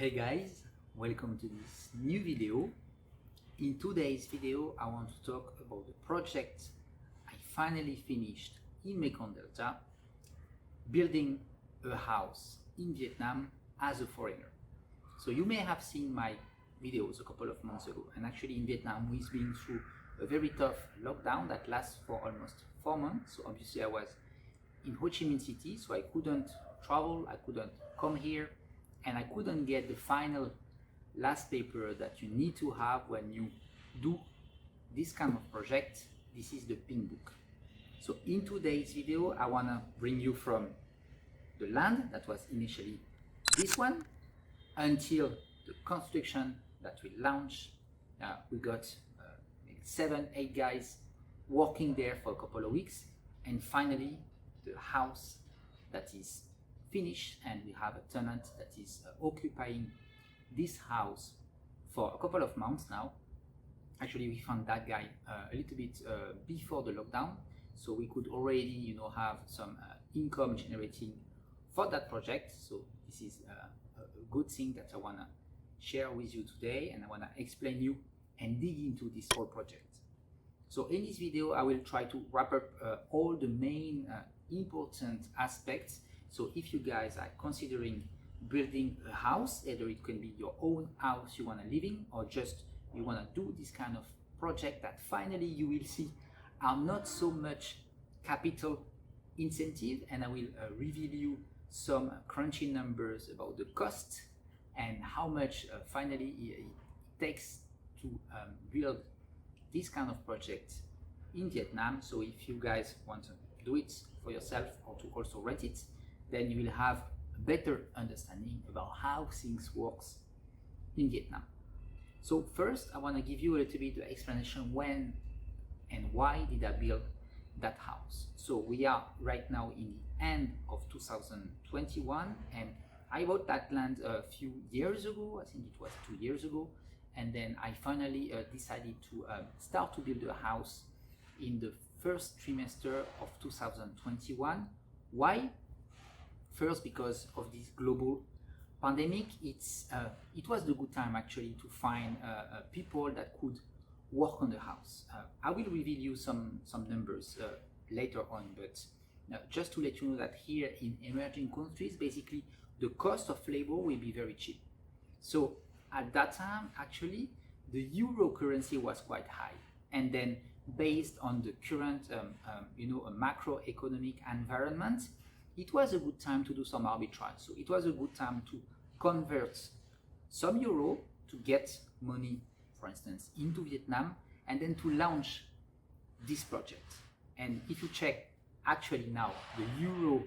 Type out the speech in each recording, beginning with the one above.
Hey guys, welcome to this new video. In today's video, I want to talk about the project I finally finished in Mekong Delta, building a house in Vietnam as a foreigner. So you may have seen my videos a couple of months ago, and actually in Vietnam we've been through a very tough lockdown that lasts for almost 4 months. So obviously I was in Ho Chi Minh City, so I couldn't travel, I couldn't come here, and I couldn't get the final last paper that you need to have when you do this kind of project. This is the Pink Book. So in today's video, I want to bring you from the land that was initially this one until the construction that we launched. We got 7-8 guys working there for a couple of weeks, and finally the house that is finished, and we have a tenant that is occupying this house for a couple of months now. Actually, we found that guy a little bit before the lockdown, so we could already have some income generating for that project. So this is a good thing that I want to share with you today, and I want to explain you and dig into this whole project. So in this video, I will try to wrap up all the main important aspects. So if you guys are considering building a house, either it can be your own house you want to live in, or just you want to do this kind of project that finally you will see are not so much capital incentive, and I will reveal you some crunchy numbers about the cost and how much finally it takes to build this kind of project in Vietnam. So if you guys want to do it for yourself or to also rent it, then you will have a better understanding about how things works in Vietnam. So first, I want to give you a little bit of explanation when and why did I build that house. So we are right now in the end of 2021, and I bought that land a few years ago. I think it was 2 years ago, and then I finally decided to start to build a house in the first trimester of 2021. Why? First, because of this global pandemic, it was the good time actually to find people that could work on the house. I will reveal you some numbers later on, but just to let you know that here in emerging countries, basically the cost of labor will be very cheap. So at that time, actually, the euro currency was quite high, and then based on the current a macroeconomic environment, it was a good time to do some arbitrage. So it was a good time to convert some euro to get money, for instance, into Vietnam, and then to launch this project. And if you check actually now the euro,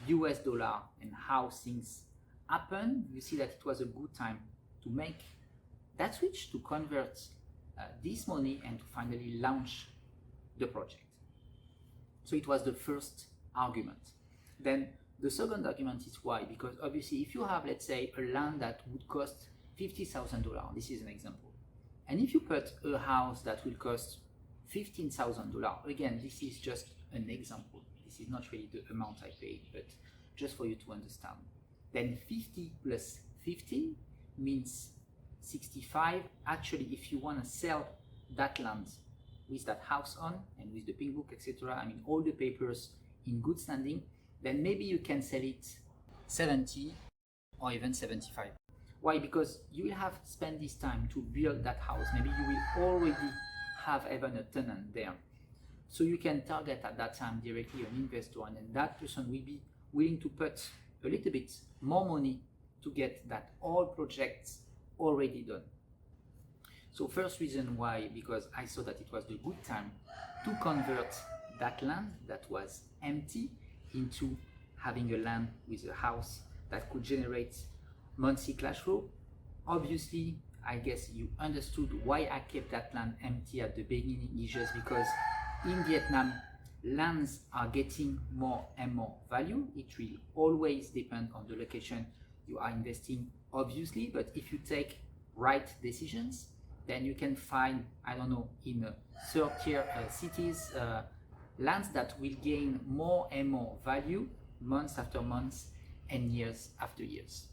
US dollar, and how things happen, you see that it was a good time to make that switch, to convert this money and to finally launch the project. So it was the first argument. Then the second argument is why, because obviously if you have, let's say, a land that would cost $50,000, this is an example, and if you put a house that will cost $15,000, again, this is just an example, this is not really the amount I paid, but just for you to understand, then 50 plus 15 means 65. Actually, if you want to sell that land with that house on and with the Pink Book, etc., I mean all the papers in good standing, then maybe you can sell it 70 or even 75. Why? Because you will have spent this time to build that house. Maybe you will already have even a tenant there. So you can target at that time directly an investor, and then that person will be willing to put a little bit more money to get that all projects already done. So first reason why, because I saw that it was the good time to convert that land that was empty into having a land with a house that could generate monthly cash flow. Obviously, I guess you understood why I kept that land empty at the beginning. Is just because in Vietnam, lands are getting more and more value. It will always depend on the location you are investing, obviously, but if you take right decisions, then you can find, I don't know, in third tier cities, lands that will gain more and more value months after months and years after years.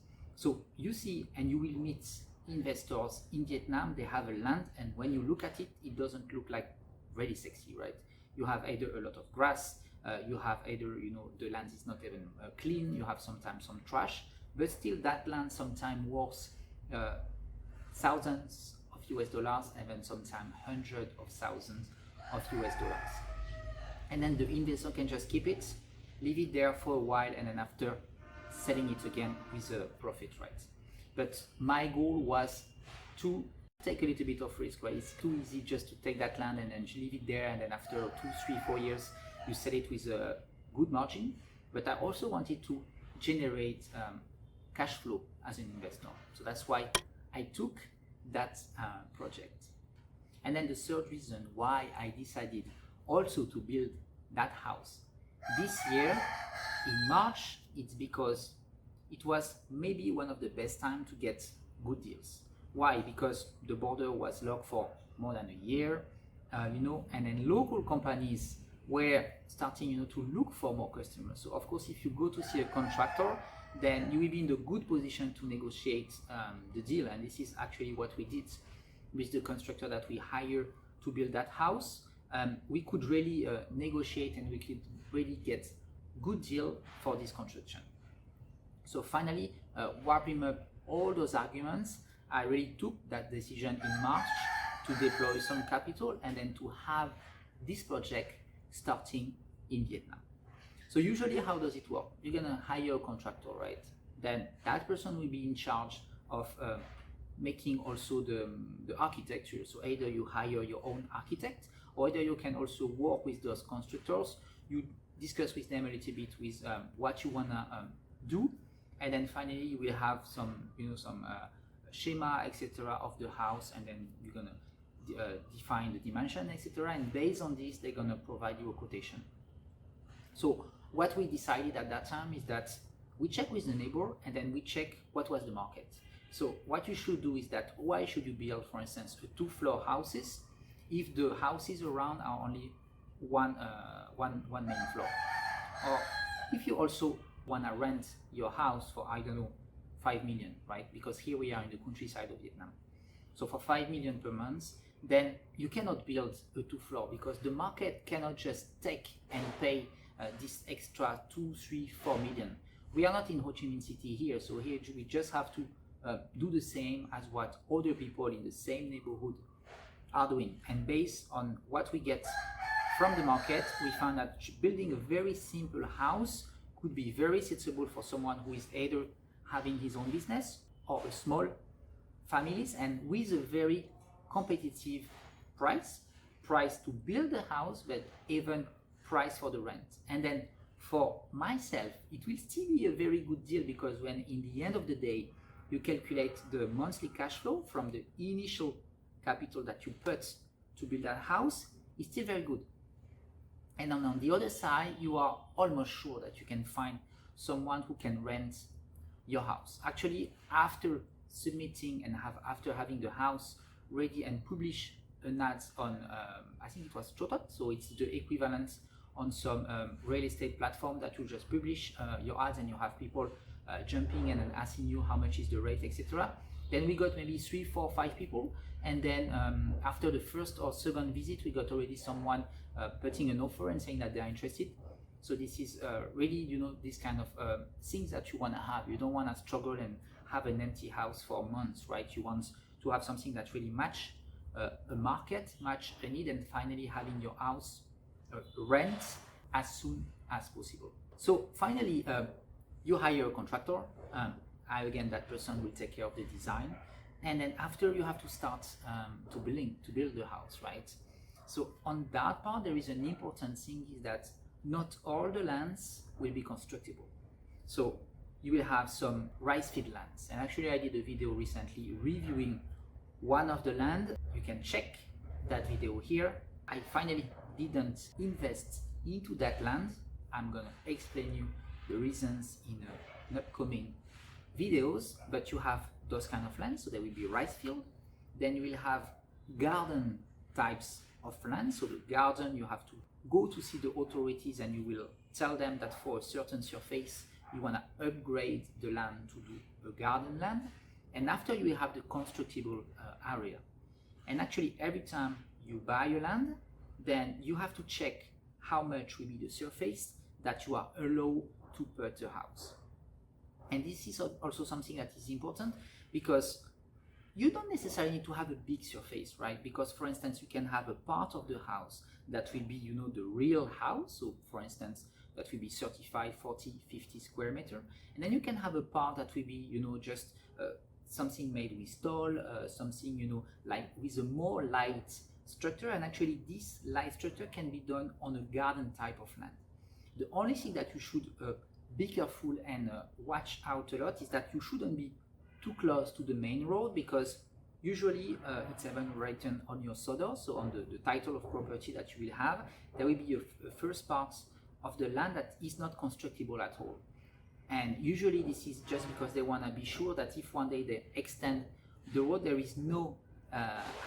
So you see, and you will meet investors in Vietnam, they have a land, and when you look at it, it doesn't look like really sexy, right? You have either a lot of grass, you have either, the land is not even clean, you have sometimes some trash, but still that land sometimes worth thousands of US dollars, and then sometimes hundreds of thousands of US dollars. And then the investor can just keep it, leave it there for a while, and then after selling it again with a profit, right? But my goal was to take a little bit of risk, right? It's too easy just to take that land and then leave it there, and then after 2, 3, 4 years, you sell it with a good margin. But I also wanted to generate cash flow as an investor. So that's why I took that project. And then the third reason why I decided also to build that house this year in March, it's because it was maybe one of the best time to get good deals. Why? Because the border was locked for more than a year, and then local companies were starting, to look for more customers. So of course, if you go to see a contractor, then you will be in the good position to negotiate the deal. And this is actually what we did with the constructor that we hired to build that house. We could really negotiate, and we could really get good deal for this construction. So finally, wrapping up all those arguments, I really took that decision in March to deploy some capital and then to have this project starting in Vietnam. So usually, how does it work? You're gonna hire a contractor, right? Then that person will be in charge of making also the architecture. So either you hire your own architect, or either you can also work with those constructors. You discuss with them a little bit with what you wanna do, and then finally you will have some, some schema, etc. of the house, and then you're gonna define the dimension, etc. And based on this, they're gonna provide you a quotation. So what we decided at that time is that we check with the neighbor, and then we check what was the market. So what you should do is that, why should you build, for instance, a 2-floor houses if the houses around are only one main floor? Or if you also want to rent your house for, I don't know, 5 million, right? Because here we are in the countryside of Vietnam. So for 5 million per month, then you cannot build a 2-floor, because the market cannot just take and pay this extra 2, 3, 4 million. We are not in Ho Chi Minh City here, so here we just have to do the same as what other people in the same neighborhood are doing. And based on what we get from the market, we found that building a very simple house could be very suitable for someone who is either having his own business or a small families, and with a very competitive price to build the house, but even price for the rent. And then for myself, it will still be a very good deal, because when in the end of the day you calculate the monthly cash flow from the initial capital that you put to build that house, it's still very good. And on the other side, you are almost sure that you can find someone who can rent your house. Actually, after submitting and after having the house ready and publish an ad on, I think it was Chotot, so it's the equivalent on some real estate platform that you just publish your ads, and you have people jumping in and asking you how much is the rate, etc. Then we got maybe 3, 4, 5 people, and then after the first or second visit, we got already someone putting an offer and saying that they are interested. So this is really, this kind of things that you want to have. You don't want to struggle and have an empty house for months, right? You want to have something that really match a market, match a need, and finally having your house rent as soon as possible. So finally, you hire a contractor. Again, that person will take care of the design, and then after you have to start to build the house, right? So on that part, there is an important thing, is that not all the lands will be constructible. So you will have some rice field lands, and actually I did a video recently reviewing one of the land. You can check that video here. I finally didn't invest into that land. I'm gonna explain you the reasons in an upcoming videos, but you have those kind of lands, so there will be rice field. Then you will have garden types of land. So the garden, you have to go to see the authorities, and you will tell them that for a certain surface you want to upgrade the land to do a garden land, and after you will have the constructible area. And actually every time you buy your land, then you have to check how much will be the surface that you are allowed to put a house. And this is also something that is important, because you don't necessarily need to have a big surface, right? Because for instance, you can have a part of the house that will be, you know, the real house. So for instance, that will be 35, 40, 50 square meter. And then you can have a part that will be, you know, just something made with stall, something, you know, like with a more light structure. And actually this light structure can be done on a garden type of land. The only thing that you should be careful and watch out a lot is that you shouldn't be too close to the main road, because usually it's even written on your SODOR, so on the title of property that you will have, there will be a first part of the land that is not constructible at all. And usually this is just because they want to be sure that if one day they extend the road, there is no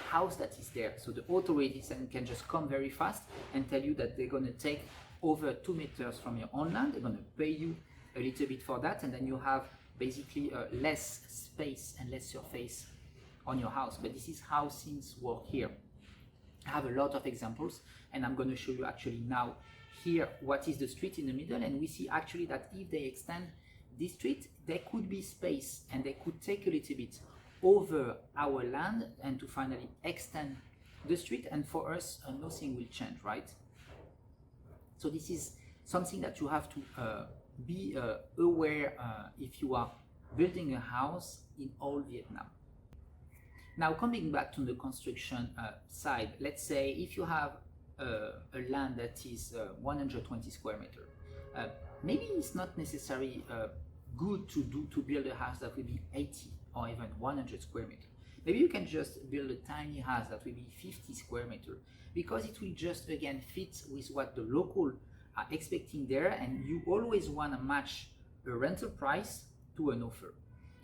house that is there. So the authorities can just come very fast and tell you that they're going to take over 2 meters from your own land. They're going to pay you a little bit for that, and then you have basically less space and less surface on your house. But this is how things work here. I have a lot of examples, and I'm going to show you actually now here what is the street in the middle, and we see actually that if they extend this street, there could be space and they could take a little bit over our land and to finally extend the street, and for us nothing will change, right? So this is something that you have to be aware if you are building a house in old Vietnam. Now coming back to the construction side, let's say if you have a land that is 120 square meter, maybe it's not necessarily good to build a house that will be 80 or even 100 square meter. Maybe you can just build a tiny house that will be 50 square meter, because it will just again fit with what the local are expecting there, and you always want to match a rental price to an offer.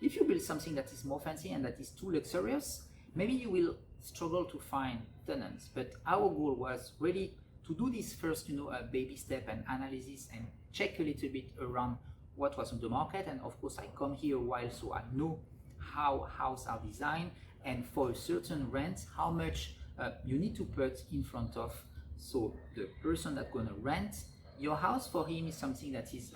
If you build something that is more fancy and that is too luxurious, maybe you will struggle to find tenants. But our goal was really to do this first, you know, baby step and analysis, and check a little bit around what was on the market. And of course I come here a while, so I know how houses are designed, and for a certain rent, how much you need to put in front of. So the person that's going to rent your house, for him is something that is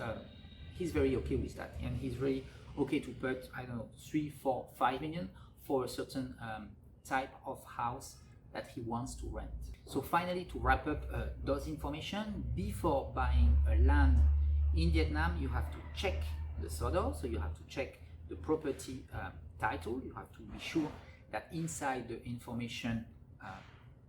he's very okay with that, and he's very okay to put, I don't know, 3, 4, 5 million for a certain type of house that he wants to rent. So finally, to wrap up those information, before buying a land in Vietnam, you have to check the SODOR, so you have to check the property title. You have to be sure that inside the information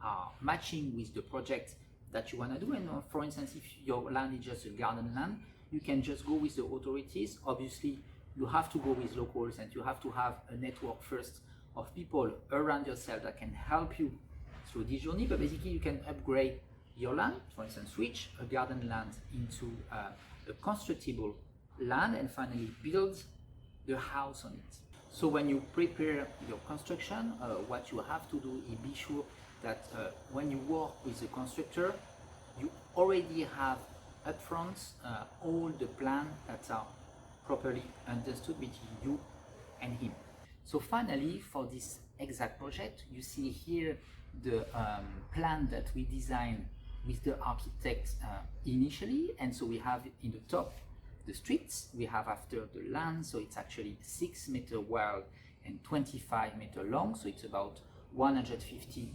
are matching with the project that you want to do. And for instance, if your land is just a garden land, you can just go with the authorities. Obviously you have to go with locals, and you have to have a network first of people around yourself that can help you through this journey. But basically you can upgrade your land, for instance switch a garden land into a constructible land, and finally build the house on it. So when you prepare your construction, what you have to do is be sure that when you work with the constructor, you already have upfront all the plans that are properly understood between you and him. So finally, for this exact project, you see here the plan that we designed with the architect initially. And so we have in the top the streets, we have after the land, so it's actually 6 meter wide and 25 meter long, so it's about 150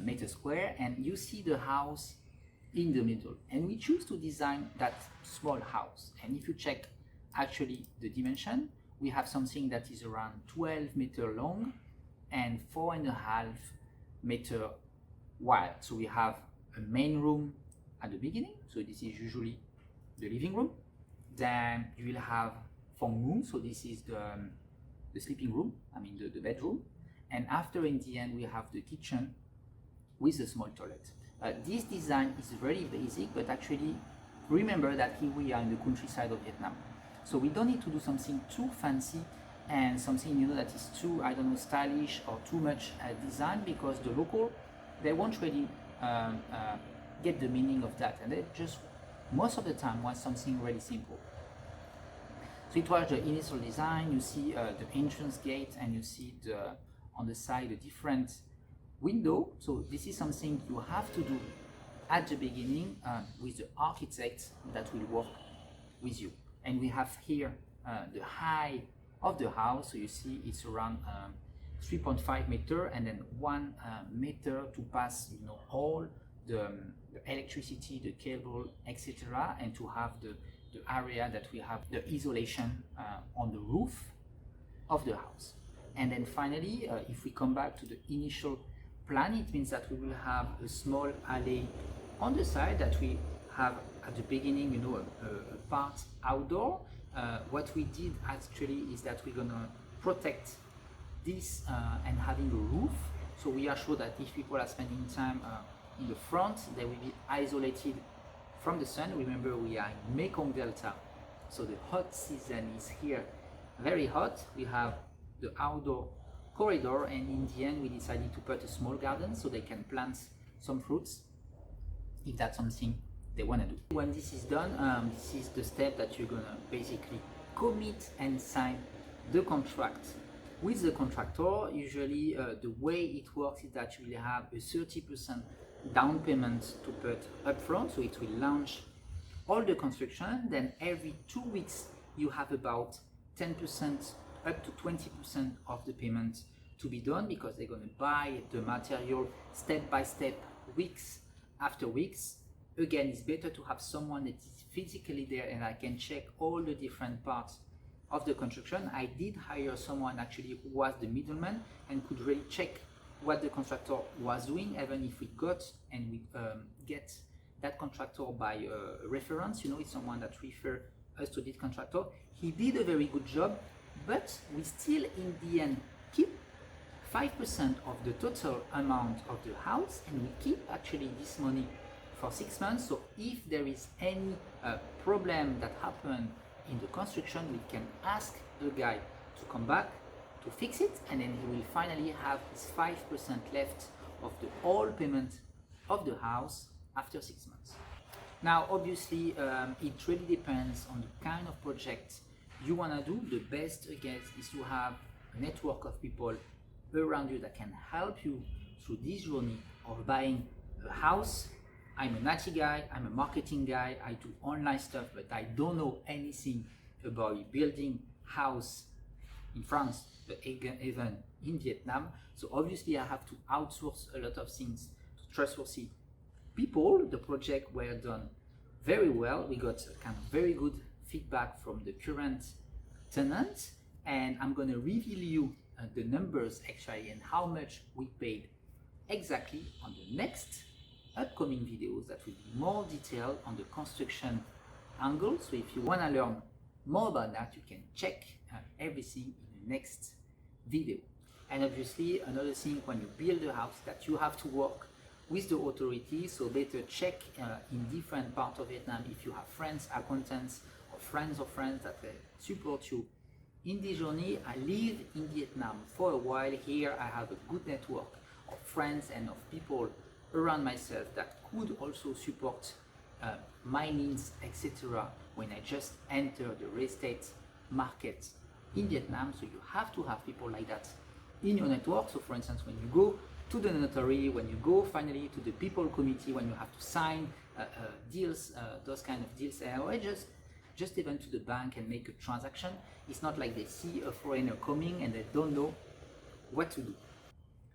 meter square, and you see the house in the middle. And we choose to design that small house, and if you check actually the dimension, we have something that is around 12 meter long and 4.5 meter wide. So we have a main room at the beginning, so this is usually the living room. Then you will have Phong Mu, so this is the sleeping room, I mean the bedroom. And after, in the end, we have the kitchen with a small toilet. This design is very basic, but actually remember that here we are in the countryside of Vietnam. So we don't need to do something too fancy and something, you know, that is too, I don't know, stylish or too much design, because the local, they won't really get the meaning of that, and they just most of the time want something really simple. So it was the initial design. You see the entrance gate, and you see on the side a different window. So this is something you have to do at the beginning with the architect that will work with you. And we have here the height of the house. So you see it's around 3.5 meter, and then 1 meter to pass, you know, all the electricity, the cable, etc., and to have the area that we have the isolation on the roof of the house. And then finally, if we come back to the initial plan, it means that we will have a small alley on the side that we have at the beginning, you know, a part outdoor. What we did actually is that we're gonna protect this and having a roof, so we are sure that if people are spending time in the front, they will be isolated from the sun. Remember, we are in Mekong Delta, so the hot season is here, very hot. We have the outdoor corridor, and in the end we decided to put a small garden so they can plant some fruits if that's something they want to do. When this is done, this is the step that you're gonna basically commit and sign the contract with the contractor. Usually the way it works is that you will have a 30% down payment to put up front, so it will launch all the construction. Then every 2 weeks you have about 10% up to 20% of the payment to be done, because they're going to buy the material step by step, weeks after weeks. Again, it's better to have someone that is physically there and I can check all the different parts of the construction. I did hire someone actually who was the middleman and could really check what the contractor was doing, even if we got and we get that contractor by reference. You know, it's someone that referred us to this contractor. He did a very good job, but we still in the end keep 5% of the total amount of the house, and we keep actually this money for 6 months. So if there is any problem that happened in the construction, we can ask the guy to come back to fix it, and then he will finally have his 5% left of the whole payment of the house after 6 months. Now obviously it really depends on the kind of project you want to do. The best, again, is to have a network of people around you that can help you through this journey of buying a house. I'm an IT guy, I'm a marketing guy, I do online stuff, but I don't know anything about building house in France, but even in Vietnam. So obviously I have to outsource a lot of things to trustworthy people. The project were done very well. We got kind of very good feedback from the current tenants, and I'm going to reveal you the numbers actually and how much we paid exactly on the next upcoming videos that will be more detailed on the construction angle. So if you want to learn more about that, you can check everything in the next video. And obviously another thing, when you build a house, that you have to work with the authorities, so better check in different parts of Vietnam if you have friends, acquaintances, or friends that support you in this journey. I live in Vietnam for a while. Here I have a good network of friends and of people around myself that could also support my needs, etc., when I just enter the real estate market in Vietnam. So you have to have people like that in your network. So for instance, when you go to the notary, when you go finally to the people committee, when you have to sign deals, those kind of deals, or just even to the bank and make a transaction, it's not like they see a foreigner coming and they don't know what to do.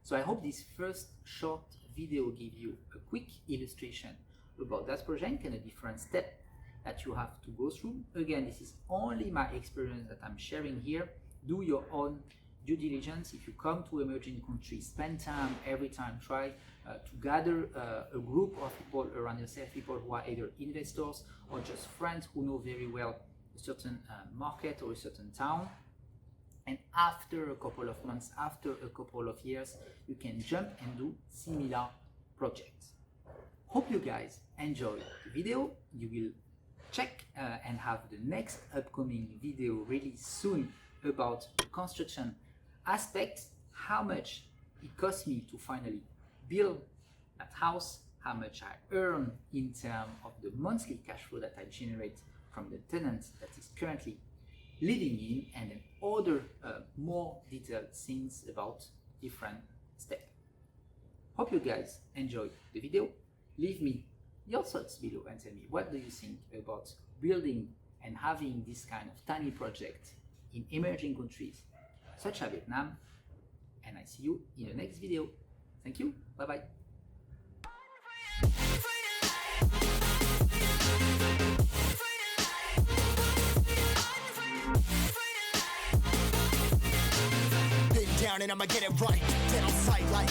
So I hope this first short video give you a quick illustration about that project and a different step that you have to go through. Again, this is only my experience that I'm sharing here. Do your own due diligence. If you come to emerging countries, spend time every time, try to gather a group of people around yourself, people who are either investors or just friends who know very well a certain market or a certain town. And after a couple of months, after a couple of years, you can jump and do similar projects. Hope you guys enjoy the video. You will check and have the next upcoming video really soon about the construction aspect, how much it cost me to finally build that house, how much I earn in terms of the monthly cash flow that I generate from the tenants that is currently living in, and then other more detailed things about different steps. Hope you guys enjoyed the video. Leave me your thoughts below and tell me what do you think about building and having this kind of tiny project in emerging countries such as Vietnam, and I see you in the next video. Thank you, bye bye. Been down and I'ma get it right, get on sight like